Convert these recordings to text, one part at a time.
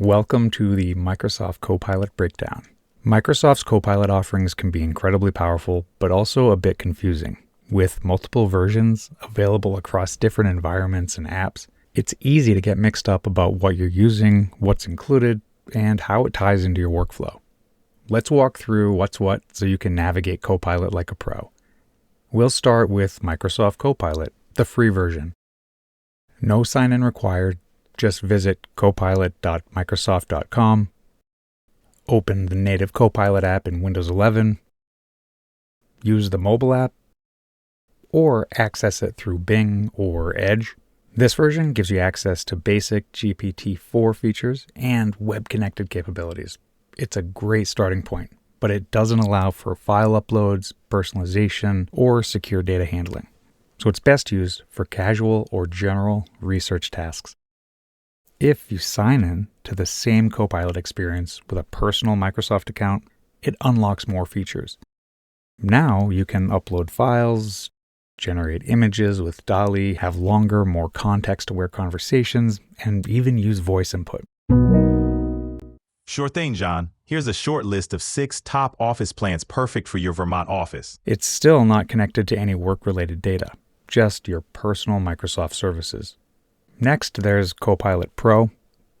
Welcome to the Microsoft Copilot Breakdown. Microsoft's Copilot offerings can be incredibly powerful, but also a bit confusing. With multiple versions available across different environments and apps, it's easy to get mixed up about what you're using, what's included, and how it ties into your workflow. Let's walk through what's what so you can navigate Copilot like a pro. We'll start with Microsoft Copilot, the free version. No sign-in required. Just visit copilot.microsoft.com, open the native Copilot app in Windows 11, use the mobile app, or access it through Bing or Edge. This version gives you access to basic GPT-4 features and web-connected capabilities. It's a great starting point, but it doesn't allow for file uploads, personalization, or secure data handling. So it's best used for casual or general research tasks. If you sign in to the same Copilot experience with a personal Microsoft account, it unlocks more features. Now you can upload files, generate images with DALL-E, have longer, more context-aware conversations, and even use voice input. Sure thing, John. Here's a short list of 6 top office plans perfect for your Vermont office. It's still not connected to any work-related data, just your personal Microsoft services. Next, there's Copilot Pro.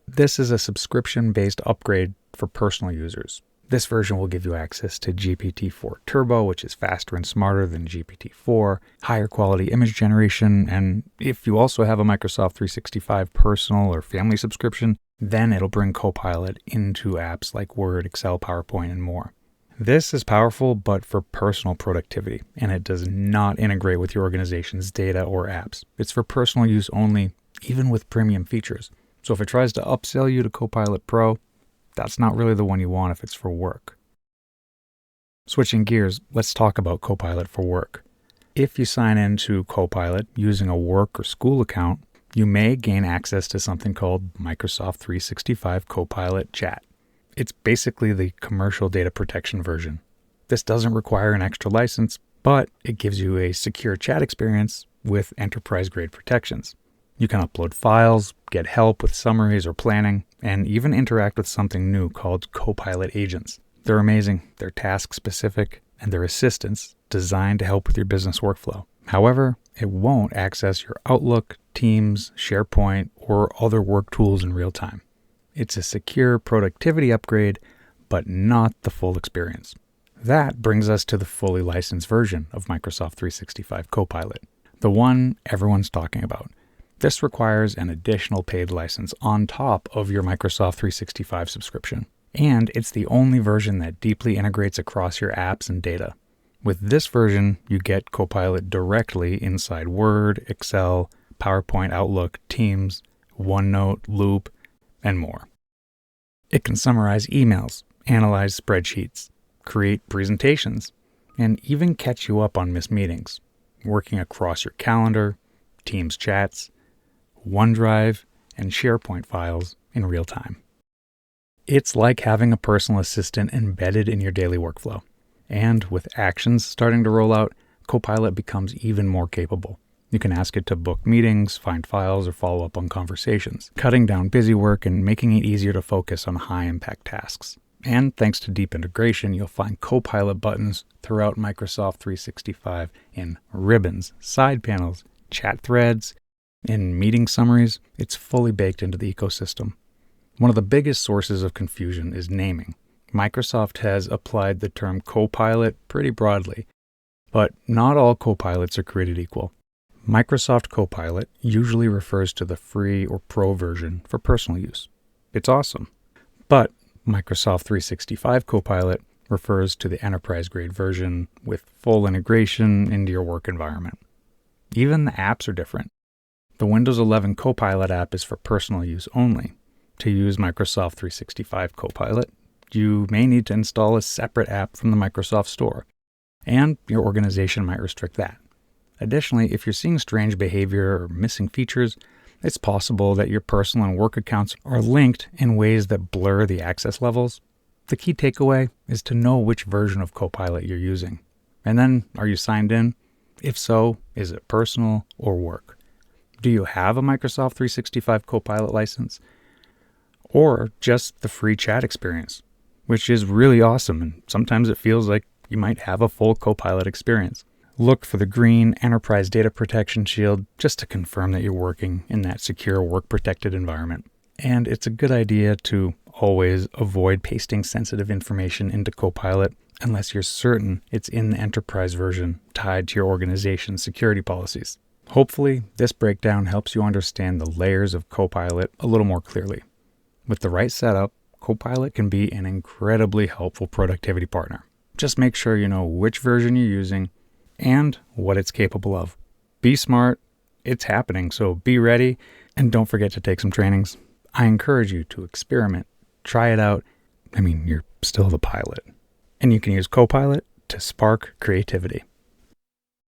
This is a subscription-based upgrade for personal users. This version will give you access to GPT-4 Turbo, which is faster and smarter than GPT-4, higher quality image generation, and if you also have a Microsoft 365 personal or family subscription, then it'll bring Copilot into apps like Word, Excel, PowerPoint, and more. This is powerful, but for personal productivity, and it does not integrate with your organization's data or apps. It's for personal use only, even with premium features. So if it tries to upsell you to Copilot Pro, that's not really the one you want if it's for work. Switching gears, let's talk about Copilot for work. If you sign into Copilot using a work or school account, you may gain access to something called Microsoft 365 Copilot Chat. It's basically the commercial data protection version. This doesn't require an extra license, but it gives you a secure chat experience with enterprise-grade protections. You can upload files, get help with summaries or planning, and even interact with something new called Copilot agents. They're amazing, they're task-specific, and they're assistants designed to help with your business workflow. However, it won't access your Outlook, Teams, SharePoint, or other work tools in real time. It's a secure productivity upgrade, but not the full experience. That brings us to the fully licensed version of Microsoft 365 Copilot, the one everyone's talking about. This requires an additional paid license on top of your Microsoft 365 subscription. And it's the only version that deeply integrates across your apps and data. With this version, you get Copilot directly inside Word, Excel, PowerPoint, Outlook, Teams, OneNote, Loop, and more. It can summarize emails, analyze spreadsheets, create presentations, and even catch you up on missed meetings, working across your calendar, Teams chats, OneDrive, and SharePoint files in real time. It's like having a personal assistant embedded in your daily workflow. And with actions starting to roll out, Copilot becomes even more capable. You can ask it to book meetings, find files, or follow up on conversations, cutting down busy work and making it easier to focus on high-impact tasks. And thanks to deep integration, you'll find Copilot buttons throughout Microsoft 365 in ribbons, side panels, chat threads, in meeting summaries. It's fully baked into the ecosystem. One of the biggest sources of confusion is naming. Microsoft has applied the term Copilot pretty broadly, but not all Copilots are created equal. Microsoft Copilot usually refers to the free or pro version for personal use. It's awesome. But Microsoft 365 Copilot refers to the enterprise-grade version with full integration into your work environment. Even the apps are different. The Windows 11 Copilot app is for personal use only. To use Microsoft 365 Copilot, you may need to install a separate app from the Microsoft Store, and your organization might restrict that. Additionally, if you're seeing strange behavior or missing features, it's possible that your personal and work accounts are linked in ways that blur the access levels. The key takeaway is to know which version of Copilot you're using. And then, are you signed in? If so, is it personal or work? Do you have a Microsoft 365 Copilot license? or just the free chat experience, which is really awesome, and sometimes it feels like you might have a full Copilot experience. Look for the green Enterprise Data Protection Shield just to confirm that you're working in that secure work-protected environment. And it's a good idea to always avoid pasting sensitive information into Copilot unless you're certain it's in the enterprise version tied to your organization's security policies. Hopefully, this breakdown helps you understand the layers of Copilot a little more clearly. With the right setup, Copilot can be an incredibly helpful productivity partner. Just make sure you know which version you're using and what it's capable of. Be smart, it's happening, so be ready, and don't forget to take some trainings. I encourage you to experiment, try it out. You're still the pilot. And you can use Copilot to spark creativity.